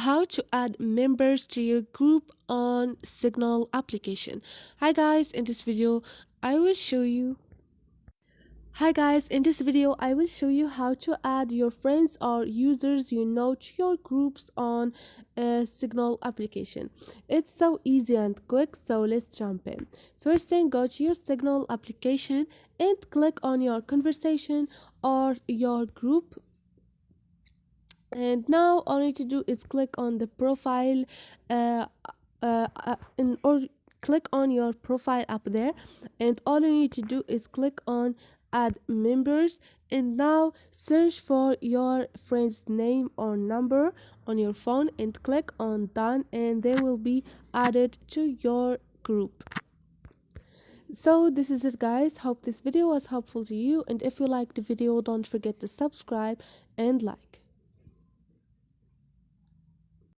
how to add members to your group on Signal application. Hi guys, in this video I will show you how to add your friends or users you know to your groups on Signal application. It's so easy and quick, so let's jump in. First thing, go to your Signal application and click on your conversation or your group. And now all you need to do is click on the profile or click on your profile up there, and all you need to do is click on add members, and now search for your friend's name or number on your phone and click on done, and they will be added to your group. So this is it guys, hope this video was helpful to you, and if you liked the video don't forget to subscribe and like.